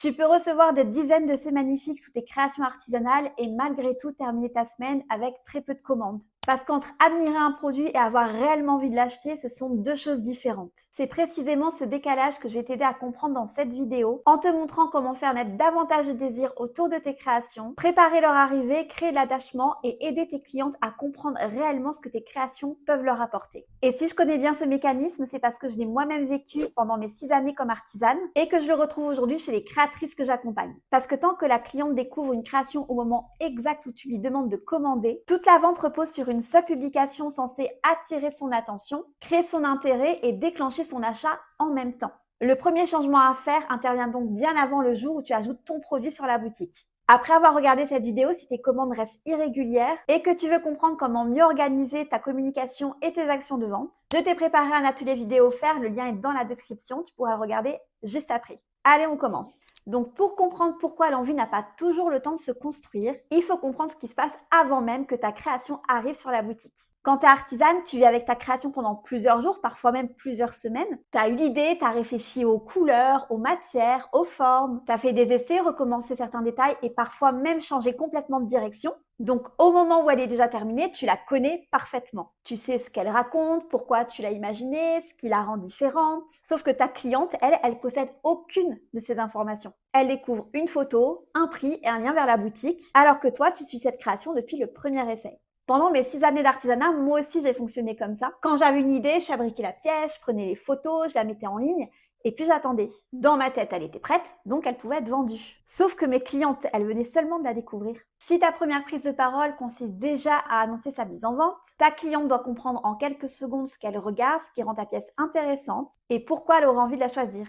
Tu peux recevoir des dizaines de ces magnifiques sous tes créations artisanales et malgré tout terminer ta semaine avec très peu de commandes. Parce qu'entre admirer un produit et avoir réellement envie de l'acheter, ce sont deux choses différentes. C'est précisément ce décalage que je vais t'aider à comprendre dans cette vidéo, en te montrant comment faire naître davantage de désir autour de tes créations, préparer leur arrivée, créer de l'attachement et aider tes clientes à comprendre réellement ce que tes créations peuvent leur apporter. Et si je connais bien ce mécanisme, c'est parce que je l'ai moi-même vécu pendant mes 6 années comme artisane et que je le retrouve aujourd'hui chez les créatrices que j'accompagne. Parce que tant que la cliente découvre une création au moment exact où tu lui demandes de commander, toute la vente repose sur une seule publication censée attirer son attention, créer son intérêt et déclencher son achat en même temps. Le premier changement à faire intervient donc bien avant le jour où tu ajoutes ton produit sur la boutique. Après avoir regardé cette vidéo, si tes commandes restent irrégulières et que tu veux comprendre comment mieux organiser ta communication et tes actions de vente, je t'ai préparé un atelier vidéo offert, le lien est dans la description, tu pourras le regarder juste après. Allez, on commence. Donc pour comprendre pourquoi l'envie n'a pas toujours le temps de se construire, il faut comprendre ce qui se passe avant même que ta création arrive sur la boutique. Quand tu es artisane, tu vis avec ta création pendant plusieurs jours, parfois même plusieurs semaines. Tu as eu l'idée, tu as réfléchi aux couleurs, aux matières, aux formes. Tu as fait des essais, recommencé certains détails et parfois même changé complètement de direction. Donc au moment où elle est déjà terminée, tu la connais parfaitement. Tu sais ce qu'elle raconte, pourquoi tu l'as imaginée, ce qui la rend différente. Sauf que ta cliente, elle possède aucune de ces informations. Elle découvre une photo, un prix et un lien vers la boutique, alors que toi, tu suis cette création depuis le premier essai. Pendant mes 6 années d'artisanat, moi aussi j'ai fonctionné comme ça. Quand j'avais une idée, je fabriquais la pièce, je prenais les photos, je la mettais en ligne et puis j'attendais. Dans ma tête, elle était prête, donc elle pouvait être vendue. Sauf que mes clientes, elles venaient seulement de la découvrir. Si ta première prise de parole consiste déjà à annoncer sa mise en vente, ta cliente doit comprendre en quelques secondes ce qu'elle regarde, ce qui rend ta pièce intéressante et pourquoi elle aura envie de la choisir.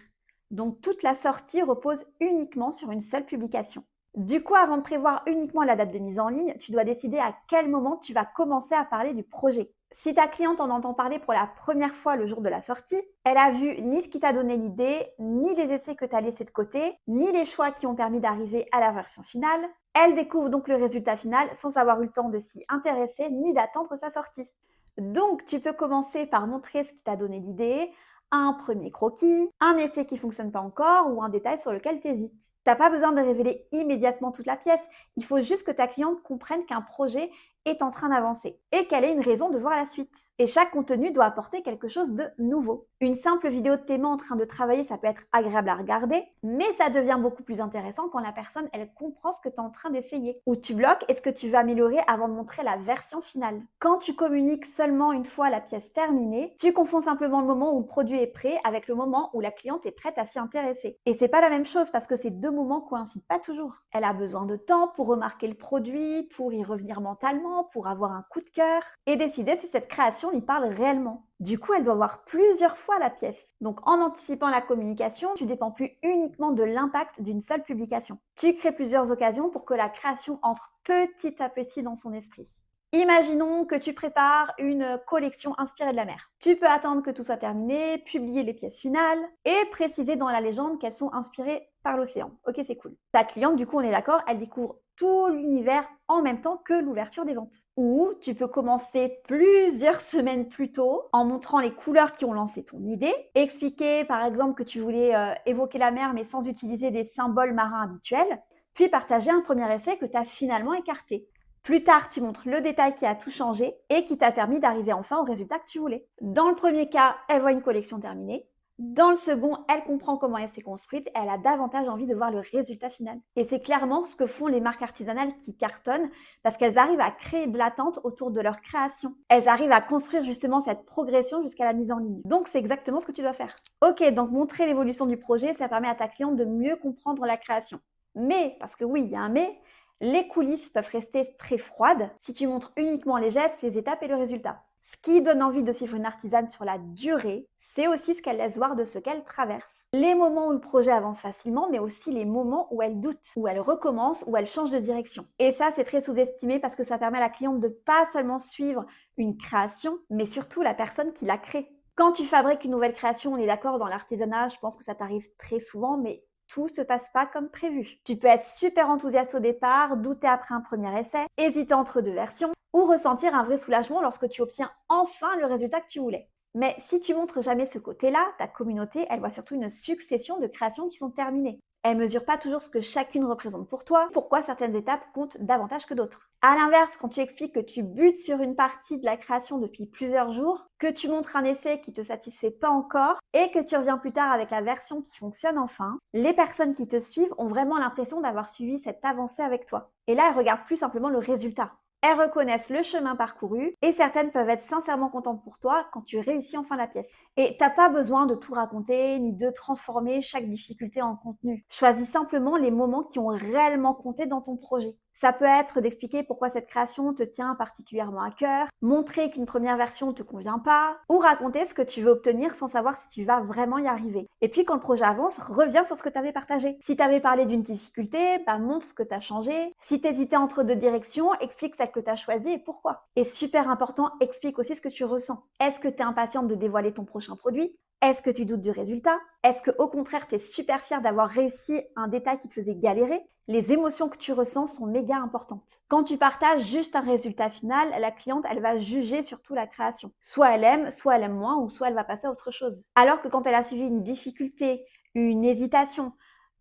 Donc toute la sortie repose uniquement sur une seule publication. Du coup, avant de prévoir uniquement la date de mise en ligne, tu dois décider à quel moment tu vas commencer à parler du projet. Si ta cliente en entend parler pour la première fois le jour de la sortie, elle a vu ni ce qui t'a donné l'idée, ni les essais que tu as laissés de côté, ni les choix qui ont permis d'arriver à la version finale. Elle découvre donc le résultat final sans avoir eu le temps de s'y intéresser ni d'attendre sa sortie. Donc, tu peux commencer par montrer ce qui t'a donné l'idée, un premier croquis, un essai qui fonctionne pas encore ou un détail sur lequel tu hésites. T'as pas besoin de révéler immédiatement toute la pièce, il faut juste que ta cliente comprenne qu'un projet est en train d'avancer et qu'elle ait une raison de voir la suite. Et chaque contenu doit apporter quelque chose de nouveau. Une simple vidéo de tes mains en train de travailler, ça peut être agréable à regarder, mais ça devient beaucoup plus intéressant quand la personne, elle comprend ce que tu es en train d'essayer. Ou tu bloques et ce que tu veux améliorer avant de montrer la version finale. Quand tu communiques seulement une fois la pièce terminée, tu confonds simplement le moment où le produit est prêt avec le moment où la cliente est prête à s'y intéresser. Et c'est pas la même chose parce que ces deux moments coïncident pas toujours. Elle a besoin de temps pour remarquer le produit, pour y revenir mentalement, pour avoir un coup de cœur et décider si cette création lui parle réellement. Du coup, elle doit voir plusieurs fois la pièce. Donc, en anticipant la communication, tu dépends plus uniquement de l'impact d'une seule publication. Tu crées plusieurs occasions pour que la création entre petit à petit dans son esprit. Imaginons que tu prépares une collection inspirée de la mer. Tu peux attendre que tout soit terminé, publier les pièces finales et préciser dans la légende qu'elles sont inspirées par l'océan. Ok, c'est cool. Ta cliente, du coup, on est d'accord, elle découvre tout l'univers en même temps que l'ouverture des ventes. Ou tu peux commencer plusieurs semaines plus tôt en montrant les couleurs qui ont lancé ton idée, expliquer par exemple que tu voulais évoquer la mer mais sans utiliser des symboles marins habituels, puis partager un premier essai que tu as finalement écarté. Plus tard, tu montres le détail qui a tout changé et qui t'a permis d'arriver enfin au résultat que tu voulais. Dans le premier cas, elle voit une collection terminée. Dans le second, elle comprend comment elle s'est construite et elle a davantage envie de voir le résultat final. Et c'est clairement ce que font les marques artisanales qui cartonnent parce qu'elles arrivent à créer de l'attente autour de leur création. Elles arrivent à construire justement cette progression jusqu'à la mise en ligne. Donc, c'est exactement ce que tu dois faire. Ok, donc montrer l'évolution du projet, ça permet à ta cliente de mieux comprendre la création. Mais, parce que oui, il y a un mais, les coulisses peuvent rester très froides si tu montres uniquement les gestes, les étapes et le résultat. Ce qui donne envie de suivre une artisane sur la durée, c'est aussi ce qu'elle laisse voir de ce qu'elle traverse. Les moments où le projet avance facilement, mais aussi les moments où elle doute, où elle recommence, où elle change de direction. Et ça, c'est très sous-estimé parce que ça permet à la cliente de pas seulement suivre une création, mais surtout la personne qui la crée. Quand tu fabriques une nouvelle création, on est d'accord, dans l'artisanat, je pense que ça t'arrive très souvent, mais tout se passe pas comme prévu. Tu peux être super enthousiaste au départ, douter après un premier essai, hésiter entre deux versions, ou ressentir un vrai soulagement lorsque tu obtiens enfin le résultat que tu voulais. Mais si tu montres jamais ce côté-là, ta communauté, elle voit surtout une succession de créations qui sont terminées. Elle mesure pas toujours ce que chacune représente pour toi, pourquoi certaines étapes comptent davantage que d'autres. À l'inverse, quand tu expliques que tu butes sur une partie de la création depuis plusieurs jours, que tu montres un essai qui te satisfait pas encore et que tu reviens plus tard avec la version qui fonctionne enfin, les personnes qui te suivent ont vraiment l'impression d'avoir suivi cette avancée avec toi. Et là, elles regardent plus simplement le résultat. Elles reconnaissent le chemin parcouru et certaines peuvent être sincèrement contentes pour toi quand tu réussis enfin la pièce. Et t'as pas besoin de tout raconter ni de transformer chaque difficulté en contenu. Choisis simplement les moments qui ont réellement compté dans ton projet. Ça peut être d'expliquer pourquoi cette création te tient particulièrement à cœur, montrer qu'une première version ne te convient pas, ou raconter ce que tu veux obtenir sans savoir si tu vas vraiment y arriver. Et puis quand le projet avance, reviens sur ce que tu avais partagé. Si tu avais parlé d'une difficulté, montre ce que tu as changé. Si tu hésitais entre deux directions, explique celle que tu as choisie et pourquoi. Et super important, explique aussi ce que tu ressens. Est-ce que tu es impatiente de dévoiler ton prochain produit ? Est-ce que tu doutes du résultat? Est-ce que au contraire, tu es super fière d'avoir réussi un détail qui te faisait galérer? Les émotions que tu ressens sont méga importantes. Quand tu partages juste un résultat final, la cliente, elle va juger surtout la création. Soit elle aime moins, ou soit elle va passer à autre chose. Alors que quand elle a suivi une difficulté, une hésitation,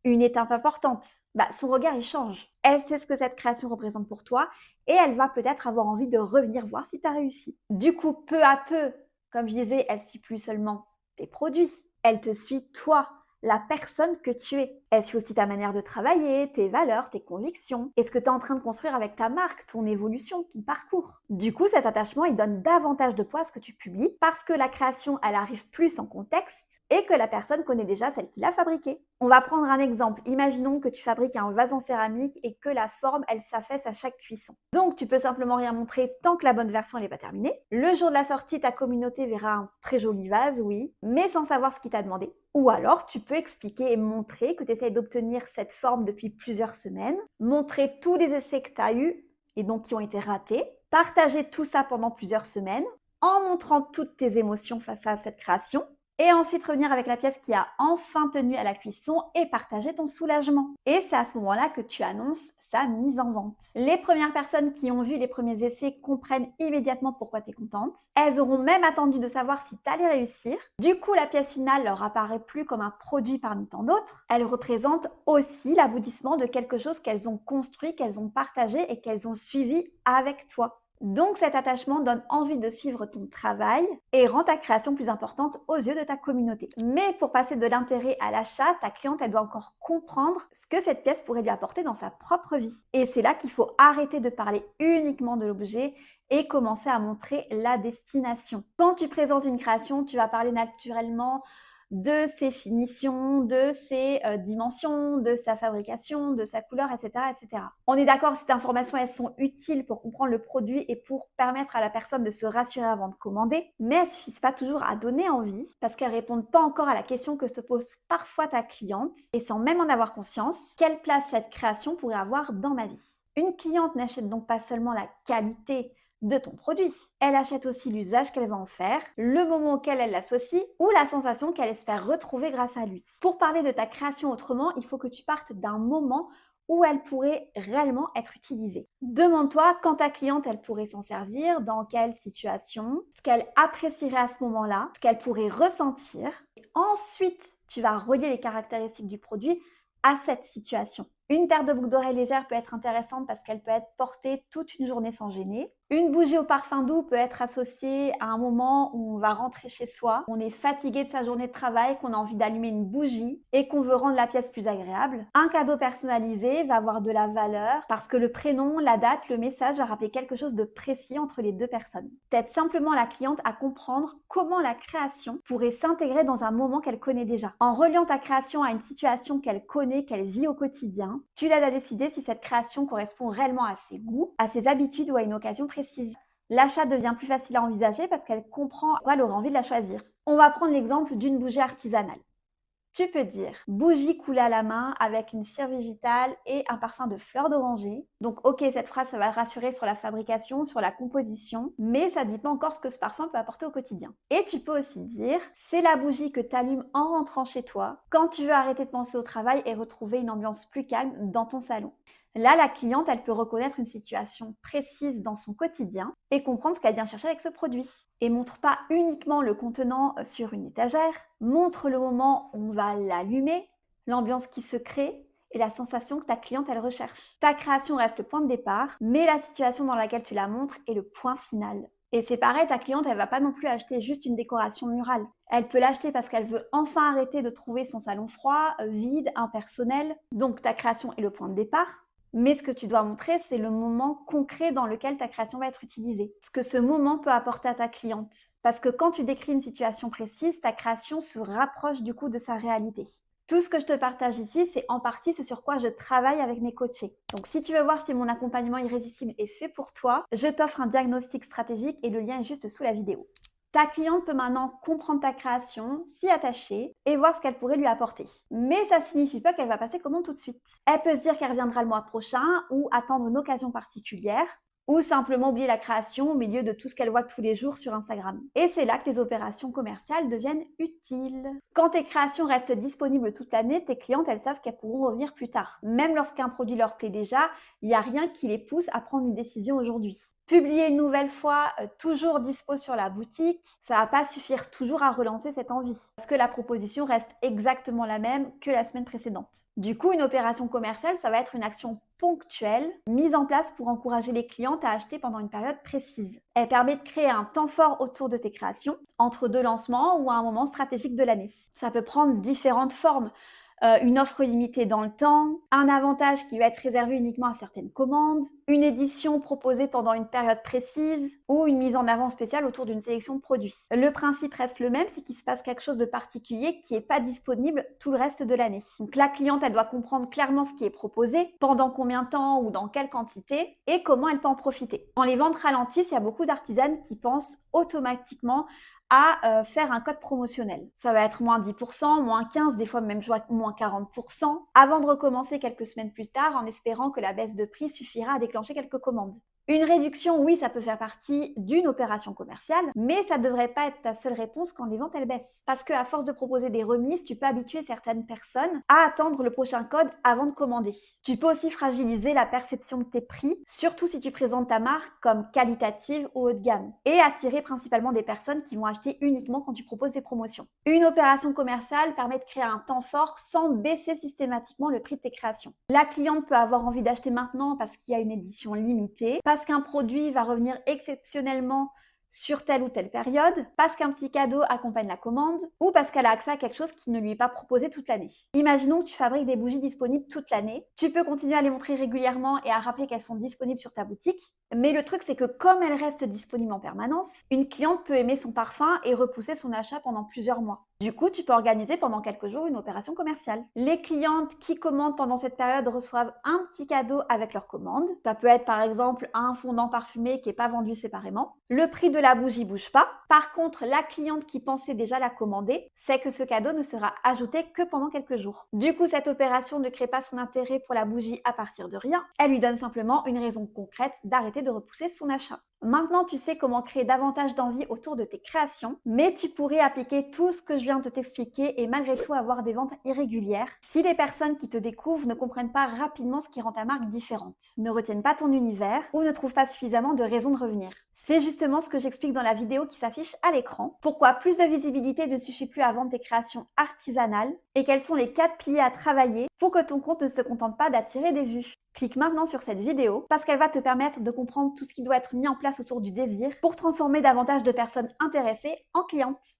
une étape importante, son regard il change. Elle sait ce que cette création représente pour toi et elle va peut-être avoir envie de revenir voir si tu as réussi. Du coup, peu à peu, comme je disais, elle suit plus seulement tes produits. Elle te suit toi, la personne que tu es. Elle suit aussi ta manière de travailler, tes valeurs, tes convictions, et ce que tu es en train de construire avec ta marque, ton évolution, ton parcours. Du coup, cet attachement, il donne davantage de poids à ce que tu publies parce que la création, elle arrive plus en contexte et que la personne connaît déjà celle qui l'a fabriquée. On va prendre un exemple. Imaginons que tu fabriques un vase en céramique et que la forme, elle s'affaisse à chaque cuisson. Donc, tu peux simplement rien montrer tant que la bonne version n'est pas terminée. Le jour de la sortie, ta communauté verra un très joli vase, oui, mais sans savoir ce qu'il t'a demandé. Ou alors, tu peux expliquer et montrer que tu essayes d'obtenir cette forme depuis plusieurs semaines, montrer tous les essais que tu as eus et donc qui ont été ratés, partager tout ça pendant plusieurs semaines en montrant toutes tes émotions face à cette création et ensuite revenir avec la pièce qui a enfin tenu à la cuisson et partager ton soulagement. Et c'est à ce moment-là que tu annonces sa mise en vente. Les premières personnes qui ont vu les premiers essais comprennent immédiatement pourquoi tu es contente. Elles auront même attendu de savoir si tu allais réussir. Du coup, la pièce finale leur apparaît plus comme un produit parmi tant d'autres. Elle représente aussi l'aboutissement de quelque chose qu'elles ont construit, qu'elles ont partagé et qu'elles ont suivi avec toi. Donc cet attachement donne envie de suivre ton travail et rend ta création plus importante aux yeux de ta communauté. Mais pour passer de l'intérêt à l'achat, ta cliente, elle doit encore comprendre ce que cette pièce pourrait lui apporter dans sa propre vie. Et c'est là qu'il faut arrêter de parler uniquement de l'objet et commencer à montrer la destination. Quand tu présentes une création, tu vas parler naturellement de ses finitions, de ses dimensions, de sa fabrication, de sa couleur, etc., etc. On est d'accord, ces informations, elles sont utiles pour comprendre le produit et pour permettre à la personne de se rassurer avant de commander, mais elles ne suffisent pas toujours à donner envie parce qu'elles répondent pas encore à la question que se pose parfois ta cliente et sans même en avoir conscience, quelle place cette création pourrait avoir dans ma vie. Une cliente n'achète donc pas seulement la qualité de ton produit. Elle achète aussi l'usage qu'elle va en faire, le moment auquel elle l'associe ou la sensation qu'elle espère retrouver grâce à lui. Pour parler de ta création autrement, il faut que tu partes d'un moment où elle pourrait réellement être utilisée. Demande-toi quand ta cliente, elle pourrait s'en servir, dans quelle situation, ce qu'elle apprécierait à ce moment-là, ce qu'elle pourrait ressentir. Et ensuite, tu vas relier les caractéristiques du produit à cette situation. Une paire de boucles d'oreilles légères peut être intéressante parce qu'elle peut être portée toute une journée sans gêner. Une bougie au parfum doux peut être associée à un moment où on va rentrer chez soi, on est fatigué de sa journée de travail, qu'on a envie d'allumer une bougie et qu'on veut rendre la pièce plus agréable. Un cadeau personnalisé va avoir de la valeur parce que le prénom, la date, le message va rappeler quelque chose de précis entre les deux personnes. T'aides simplement la cliente à comprendre comment la création pourrait s'intégrer dans un moment qu'elle connaît déjà. En reliant ta création à une situation qu'elle connaît, qu'elle vit au quotidien, tu l'aides à décider si cette création correspond réellement à ses goûts, à ses habitudes ou à une occasion précise. L'achat devient plus facile à envisager parce qu'elle comprend pourquoi elle aura envie de la choisir. On va prendre l'exemple d'une bougie artisanale. Tu peux dire bougie coulée à la main avec une cire végétale et un parfum de fleurs d'oranger. Donc ok, cette phrase, ça va rassurer sur la fabrication, sur la composition, mais ça ne dit pas encore ce que ce parfum peut apporter au quotidien. Et tu peux aussi dire, c'est la bougie que tu allumes en rentrant chez toi, quand tu veux arrêter de penser au travail et retrouver une ambiance plus calme dans ton salon. Là, la cliente, elle peut reconnaître une situation précise dans son quotidien et comprendre ce qu'elle vient chercher avec ce produit. Et montre pas uniquement le contenant sur une étagère, montre le moment où on va l'allumer, l'ambiance qui se crée et la sensation que ta cliente, elle recherche. Ta création reste le point de départ, mais la situation dans laquelle tu la montres est le point final. Et c'est pareil, ta cliente, elle va pas non plus acheter juste une décoration murale. Elle peut l'acheter parce qu'elle veut enfin arrêter de trouver son salon froid, vide, impersonnel. Donc ta création est le point de départ. Mais ce que tu dois montrer, c'est le moment concret dans lequel ta création va être utilisée. Ce que ce moment peut apporter à ta cliente. Parce que quand tu décris une situation précise, ta création se rapproche du coup de sa réalité. Tout ce que je te partage ici, c'est en partie ce sur quoi je travaille avec mes coachés. Donc si tu veux voir si mon accompagnement irrésistible est fait pour toi, je t'offre un diagnostic stratégique et le lien est juste sous la vidéo. Ta cliente peut maintenant comprendre ta création, s'y attacher et voir ce qu'elle pourrait lui apporter. Mais ça ne signifie pas qu'elle va passer commande tout de suite. Elle peut se dire qu'elle reviendra le mois prochain ou attendre une occasion particulière ou simplement oublier la création au milieu de tout ce qu'elle voit tous les jours sur Instagram. Et c'est là que les opérations commerciales deviennent utiles. Quand tes créations restent disponibles toute l'année, tes clientes, elles savent qu'elles pourront revenir plus tard. Même lorsqu'un produit leur plaît déjà, il n'y a rien qui les pousse à prendre une décision aujourd'hui. Publier une nouvelle fois, toujours dispo sur la boutique, ça va pas suffire toujours à relancer cette envie. Parce que la proposition reste exactement la même que la semaine précédente. Du coup, une opération commerciale, ça va être une action ponctuelle, mise en place pour encourager les clientes à acheter pendant une période précise. Elle permet de créer un temps fort autour de tes créations, entre deux lancements ou à un moment stratégique de l'année. Ça peut prendre différentes formes. Une offre limitée dans le temps, un avantage qui va être réservé uniquement à certaines commandes, une édition proposée pendant une période précise ou une mise en avant spéciale autour d'une sélection de produits. Le principe reste le même, c'est qu'il se passe quelque chose de particulier qui n'est pas disponible tout le reste de l'année. Donc la cliente, elle doit comprendre clairement ce qui est proposé, pendant combien de temps ou dans quelle quantité et comment elle peut en profiter. Quand les ventes ralentissent, il y a beaucoup d'artisanes qui pensent automatiquement à faire un code promotionnel. Ça va être moins 10%, moins 15%, des fois même moins 40%, avant de recommencer quelques semaines plus tard en espérant que la baisse de prix suffira à déclencher quelques commandes. Une réduction, oui, ça peut faire partie d'une opération commerciale, mais ça ne devrait pas être ta seule réponse quand les ventes elles baissent. Parce qu'à force de proposer des remises, tu peux habituer certaines personnes à attendre le prochain code avant de commander. Tu peux aussi fragiliser la perception de tes prix, surtout si tu présentes ta marque comme qualitative ou haut de gamme, et attirer principalement des personnes qui vont acheter uniquement quand tu proposes des promotions. Une opération commerciale permet de créer un temps fort sans baisser systématiquement le prix de tes créations. La cliente peut avoir envie d'acheter maintenant parce qu'il y a une édition limitée, parce qu'un produit va revenir exceptionnellement sur telle ou telle période, parce qu'un petit cadeau accompagne la commande, ou parce qu'elle a accès à quelque chose qui ne lui est pas proposé toute l'année. Imaginons que tu fabriques des bougies disponibles toute l'année. Tu peux continuer à les montrer régulièrement et à rappeler qu'elles sont disponibles sur ta boutique. Mais le truc, c'est que comme elles restent disponibles en permanence, une cliente peut aimer son parfum et repousser son achat pendant plusieurs mois. Du coup, tu peux organiser pendant quelques jours une opération commerciale. Les clientes qui commandent pendant cette période reçoivent un petit cadeau avec leur commande. Ça peut être par exemple un fondant parfumé qui n'est pas vendu séparément. Le prix de la bougie bouge pas. Par contre, la cliente qui pensait déjà la commander sait que ce cadeau ne sera ajouté que pendant quelques jours. Du coup, cette opération ne crée pas son intérêt pour la bougie à partir de rien. Elle lui donne simplement une raison concrète d'arrêter de repousser son achat. Maintenant, tu sais comment créer davantage d'envie autour de tes créations, mais tu pourrais appliquer tout ce que je viens de t'expliquer et malgré tout avoir des ventes irrégulières si les personnes qui te découvrent ne comprennent pas rapidement ce qui rend ta marque différente, ne retiennent pas ton univers ou ne trouvent pas suffisamment de raisons de revenir. C'est justement ce que j'explique dans la vidéo qui s'affiche à l'écran. Pourquoi plus de visibilité ne suffit plus à vendre tes créations artisanales et quels sont les 4 piliers à travailler pour que ton compte ne se contente pas d'attirer des vues. Clique maintenant sur cette vidéo parce qu'elle va te permettre de comprendre tout ce qui doit être mis en place autour du désir pour transformer davantage de personnes intéressées en clientes.